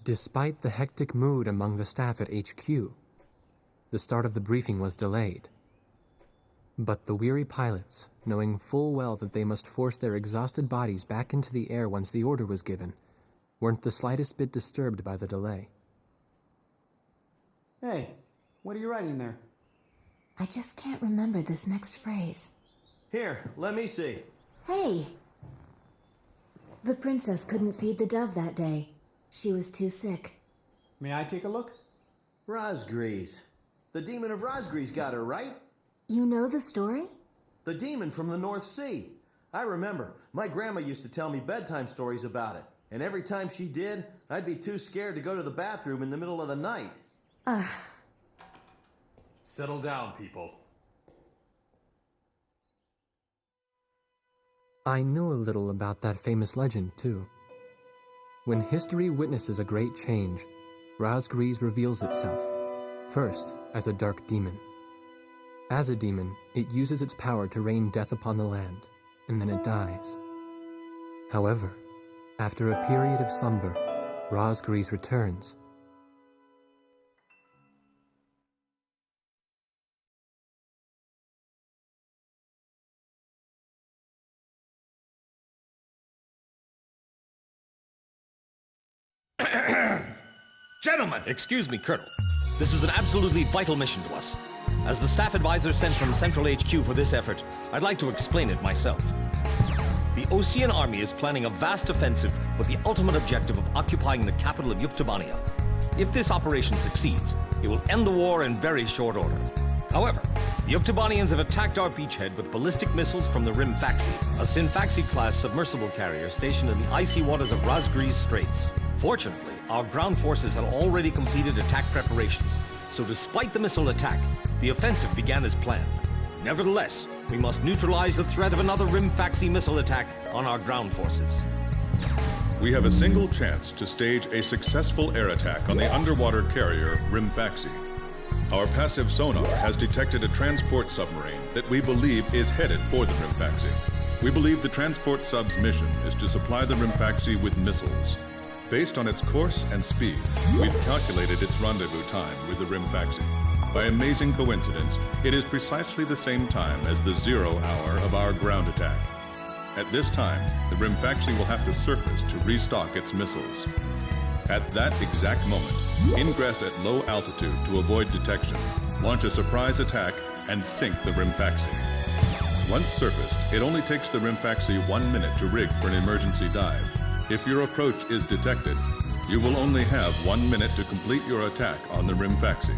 Despite the hectic mood among the staff at HQ, the start of the briefing was delayed. But the weary pilots, knowing full well that they must force their exhausted bodies back into the air once the order was given, weren't the slightest bit disturbed by the delay. Hey, what are you writing there? I just can't remember this next phrase. Here, let me see. Hey! The princess couldn't feed the dove that day. She was too sick. May I take a look? Razgriz. The demon of Razgriz got her, right? You know the story? The demon from the North Sea. I remember. My grandma used to tell me bedtime stories about it. And every time she did, I'd be too scared to go to the bathroom in the middle of the night. Settle down, people. I knew a little about that famous legend, too. When history witnesses a great change, Razgriz reveals itself, first as a dark demon. As a demon, it uses its power to rain death upon the land, and then it dies. However, after a period of slumber, Razgriz returns. Gentlemen! Excuse me, Colonel. This is an absolutely vital mission to us. As the staff advisor sent from Central HQ for this effort, I'd like to explain it myself. The Osean army is planning a vast offensive with the ultimate objective of occupying the capital of Yuktobania. If this operation succeeds, it will end the war in very short order. However, the Yuktobanians have attacked our beachhead with ballistic missiles from the Rimfaxi, a Rimfaxi-class submersible carrier stationed in the icy waters of Razgriz Straits. Fortunately, our ground forces had already completed attack preparations, so despite the missile attack, the offensive began as planned. Nevertheless, we must neutralize the threat of another Rimfaxi missile attack on our ground forces. We have a single chance to stage a successful air attack on the underwater carrier Rimfaxi. Our passive sonar has detected a transport submarine that we believe is headed for the Rimfaxi. We believe the transport sub's mission is to supply the Rimfaxi with missiles. Based on its course and speed, we've calculated its rendezvous time with the Rimfaxi. By amazing coincidence, it is precisely the same time as the 0 hour of our ground attack. At this time, the Rimfaxi will have to surface to restock its missiles. At that exact moment, ingress at low altitude to avoid detection, launch a surprise attack, and sink the Rimfaxi. Once surfaced, it only takes the Rimfaxi 1 minute to rig for an emergency dive. If your approach is detected, you will only have 1 minute to complete your attack on the Rimfaxi.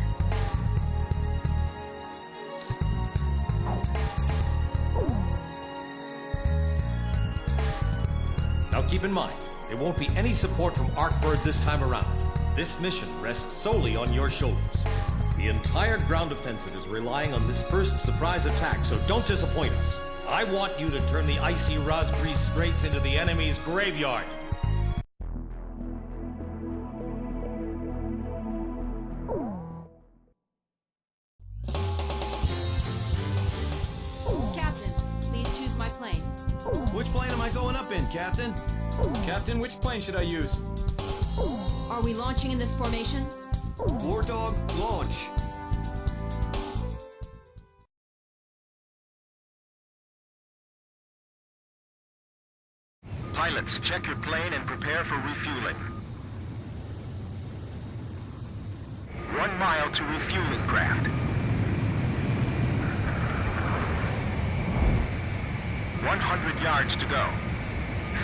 Now keep in mind, there won't be any support from Arkbird this time around. This mission rests solely on your shoulders. The entire ground offensive is relying on this first surprise attack, so don't disappoint us. I want you to turn the icy Razgriz Straits into the enemy's graveyard. Captain, please choose my plane. Which plane am I going up in, Captain? Captain, which plane should I use? Are we launching in this formation? War Dog, launch. Pilots, check your plane and prepare for refueling. 1 mile to refueling craft. 100 yards to go.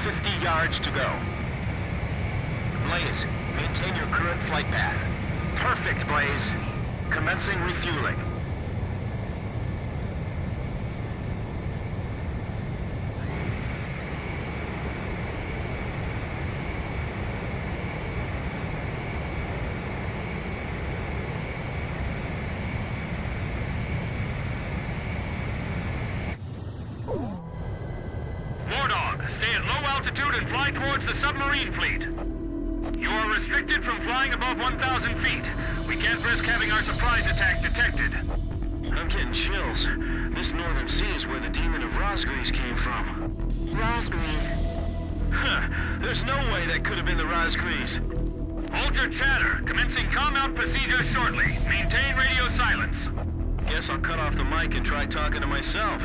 50 yards to go. Blaze, maintain your current flight path. Perfect, Blaze. Commencing refueling. Stay at low altitude and fly towards the submarine fleet. You are restricted from flying above 1,000 feet. We can't risk having our surprise attack detected. I'm getting chills. This northern sea is where the demon of Razgriz came from. Razgriz. Huh. There's no way that could have been the Razgriz. Hold your chatter. Commencing combat procedures shortly. Maintain radio silence. Guess I'll cut off the mic and try talking to myself.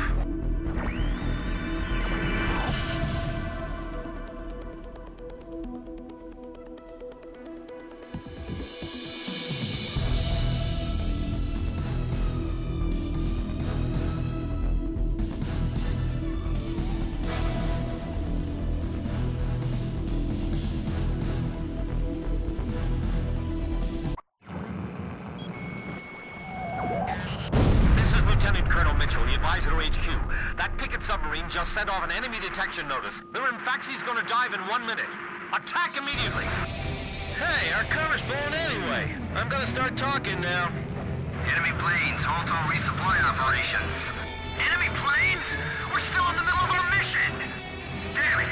HQ. That picket submarine just sent off an enemy detection notice. The Rimfaxi's gonna dive in 1 minute. Attack immediately! Hey, our cover's blown anyway. I'm gonna start talking now. Enemy planes, halt all resupply operations. Enemy planes? We're still in the middle of our mission! Damn it!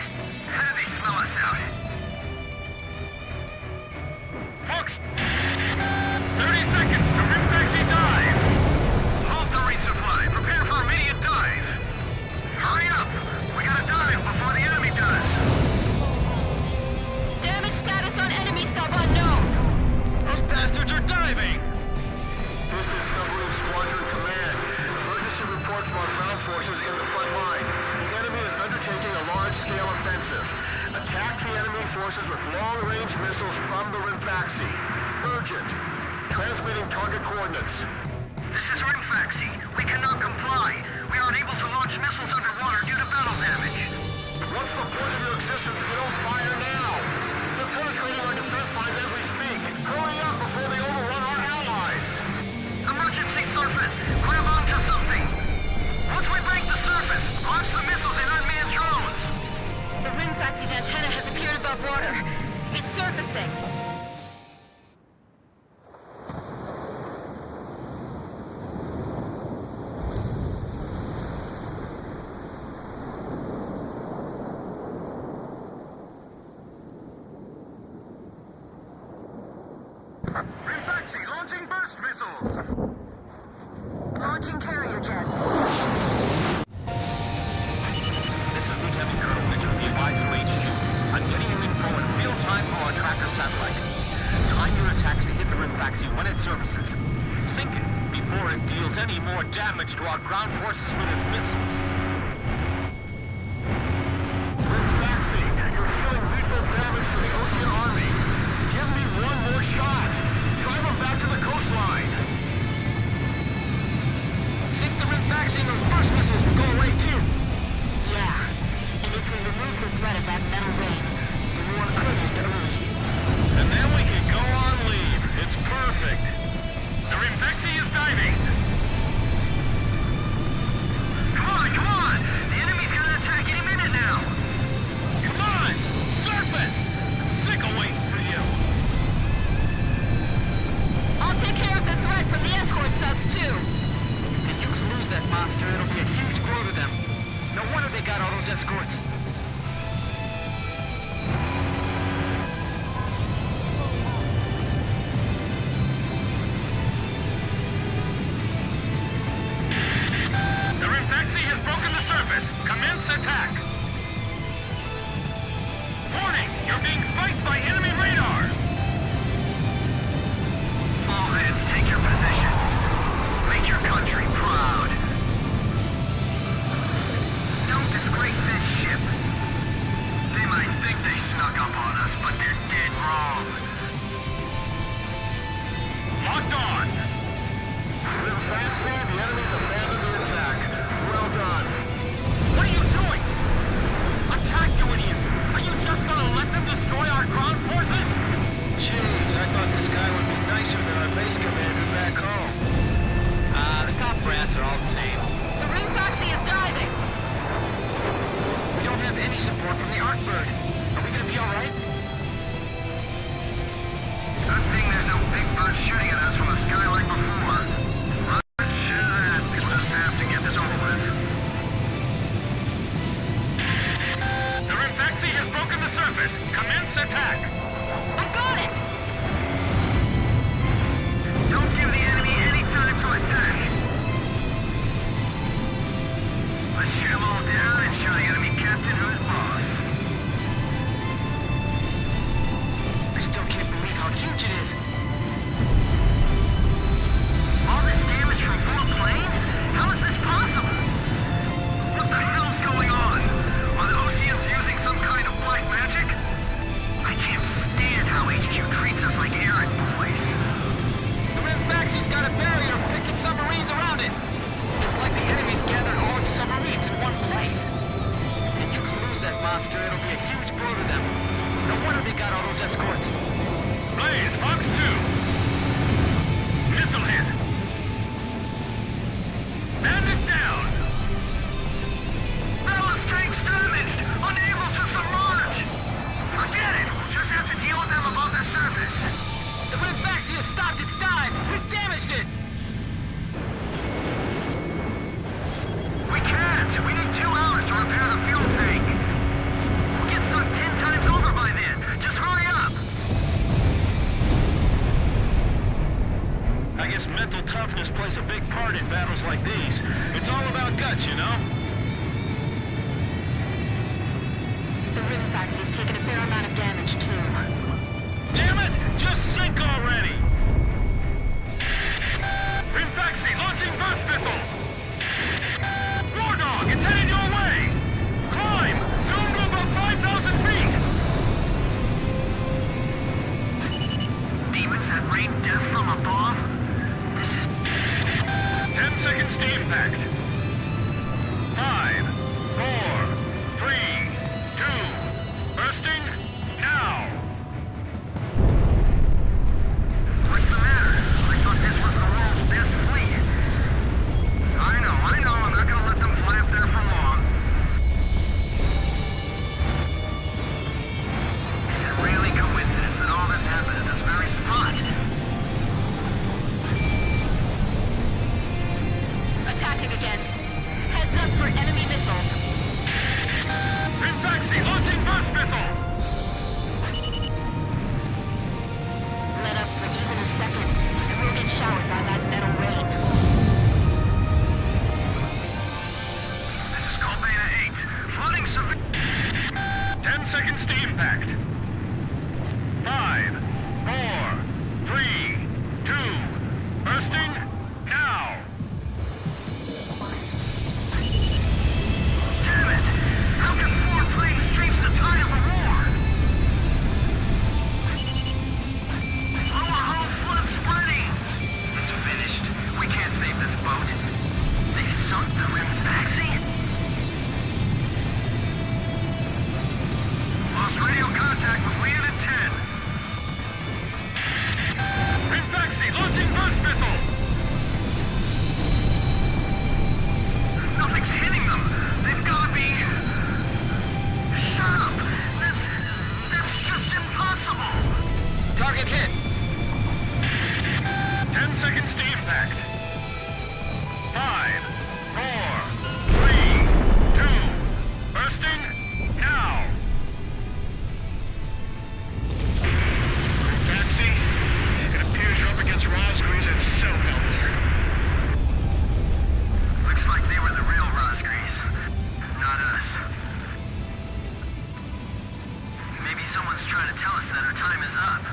How did they smell us out? Fox! 30 seconds to Rimfaxi dive! Halt the resupply. Prepare for immediate dive. Hurry up! We gotta dive before the enemy does. Damage status on enemy sub unknown. Those bastards are diving! This is Submarine Squadron Command. Emergency report from our ground forces in the front line. The enemy is undertaking a large-scale offensive. Attack the enemy forces with long-range missiles from the Rimfaxi. Urgent. Transmitting target coordinates. This is Rimfaxi. We cannot comply. We aren't able to launch missiles underwater due to battle damage. What's the point of your existence if you don't fire now? They're penetrating our defense lines as we speak. Hurry up before they overrun our allies. Emergency surface. Grab onto something. Once we break the surface, launch the missiles and unmanned drones. The Rimfaxi's antenna has appeared above water. It's surfacing. Rimfaxi launching burst missiles. Launching carrier jets. This is Lieutenant Colonel Mitchell, the advisor HQ. I'm getting you info in real time from our tracker satellite. Time your attacks to hit the Rimfaxi when it surfaces. Sink it before it deals any more damage to our ground forces with its missiles. Rimfaxi, you're dealing lethal damage to the Ocean Army. Give me one more shot. Drive them back to the coastline. Sink the Rimfaxi and those burst missiles will go away too. Yeah. And if we remove the threat of that metal rain, the war could end early. And then we can go on leave. It's perfect. The Rimfaxi is diving! Come on, come on! The enemy's gonna attack any minute now. Come on! Surface! I'm sick of waiting for you. I'll take care of the threat from the escort subs, too. If the Ukes lose that monster, it'll be a huge blow to them. No wonder they got all those escorts. The Rimfaxi has broken the surface. Commence attack! Warning! You're being spiked by enemy radar! All hands, take your positions. Make your country proud. Don't disgrace this ship. They might think they snuck up on us, but they're dead wrong. Locked on! Rimfaxi, the enemy's abandoned the attack. Well done. What are you doing? Attack, you idiots! Are you just gonna let them destroy our ground forces? Jeez, I thought this guy would be nicer than our base commander back home. The top brass are all the same. The Rimfaxi is diving. We don't have any support from the Arcbird. Are we gonna be alright? Good thing there's no big bird shooting at us from the sky like before. Roger that. We'll just have to get this over with. The Rimfaxi has broken the surface. Commence attack! I got it! Don't give the enemy any time to attack. Let's shoot them all down and show the enemy captain who's boss. I still can't believe how that monster, it'll be a huge blow to them. No wonder they got all those escorts. Blaze, Fox 2. Missile hit. Bandit down. Ballast tanks damaged! Unable to submerge! Forget it! We'll just have to deal with them above the surface. The Rimfaxi has stopped its dive! We've damaged it! We can't! We need 2 hours to repair the fuel tank! We'll get sunk 10 times over by then! Just hurry up! I guess mental toughness plays a big part in battles like these. It's all about guts, you know? The Rimfaxi's taken a fair amount of damage, too. Damn it! Just sink already! Rimfaxi launching burst missile. War Dog, it's headed your way. Climb. Zoom to about 5,000 feet. Demons that rain death from above? This is... 10 seconds to impact. 5, 4, 3, 2, bursting now. What's the matter? I thought this was the world's best fleet. I know. I'm not gonna let them fly up there for long. Is it really coincidence that all this happened at this very spot? Attacking again. Heads up for enemy missiles. Rimfaxi launching burst missile. Let up for even a second, and we'll get showered by that metal rain. This is Call Beta 8. Flooding civil... 10 seconds to impact. 5, 4, 3, 2, bursting now. Damn it! How can 4 planes change the tide of a war? Lower hull flood spreading! It's finished. We can't save this boat. They sunk the Rimfaxi? Lost radio contact with Leonid 10. Rimfaxi launching burst missile. Nothing's hitting them. They've gotta be... Shut up! That's just impossible! Target hit! 10 seconds to impact. 5, 4, 3, 2, bursting now. Rimfaxi, it appears you're up against Razgriz itself out there. Looks like they were the real Razgriz, not us. Maybe someone's trying to tell us that our time is up.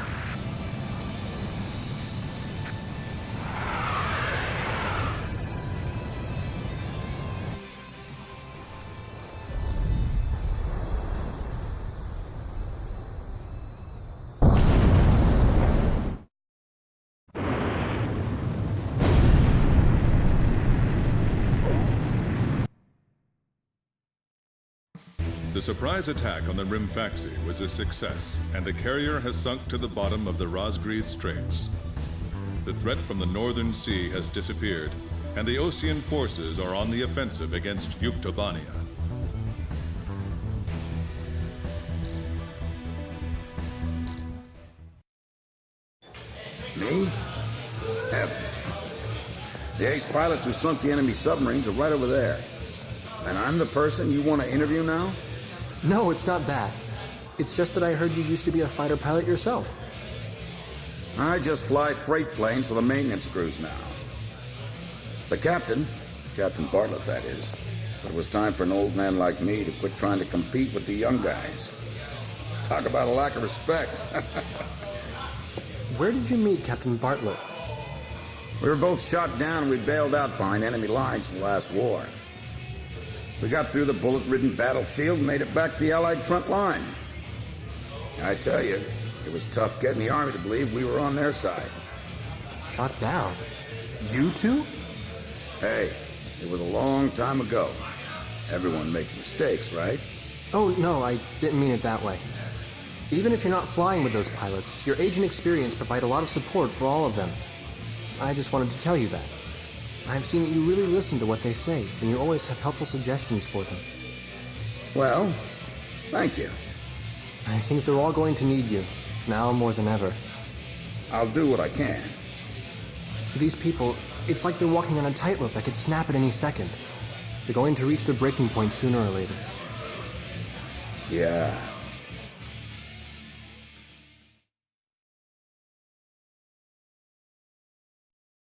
The surprise attack on the Rimfaxi was a success, and the carrier has sunk to the bottom of the Razgriz Straits. The threat from the northern sea has disappeared, and the Osean forces are on the offensive against Yuktobania. Me? Heavens. The ace pilots who sunk the enemy submarines are right over there. And I'm the person you want to interview now? No, it's not that. It's just that I heard you used to be a fighter pilot yourself. I just fly freight planes for the maintenance crews now. The captain, Captain Bartlett that is, thought it was time for an old man like me to quit trying to compete with the young guys. Talk about a lack of respect. Where did you meet Captain Bartlett? We were both shot down and we bailed out behind enemy lines in the last war. We got through the bullet-ridden battlefield and made it back to the Allied front line. I tell you, it was tough getting the Army to believe we were on their side. Shot down? You two? Hey, it was a long time ago. Everyone makes mistakes, right? Oh, no, I didn't mean it that way. Even if you're not flying with those pilots, your age and experience provide a lot of support for all of them. I just wanted to tell you that. I've seen that you really listen to what they say, and you always have helpful suggestions for them. Well, thank you. I think they're all going to need you, now more than ever. I'll do what I can. These people, it's like they're walking on a tightrope that could snap at any second. They're going to reach their breaking point sooner or later. Yeah.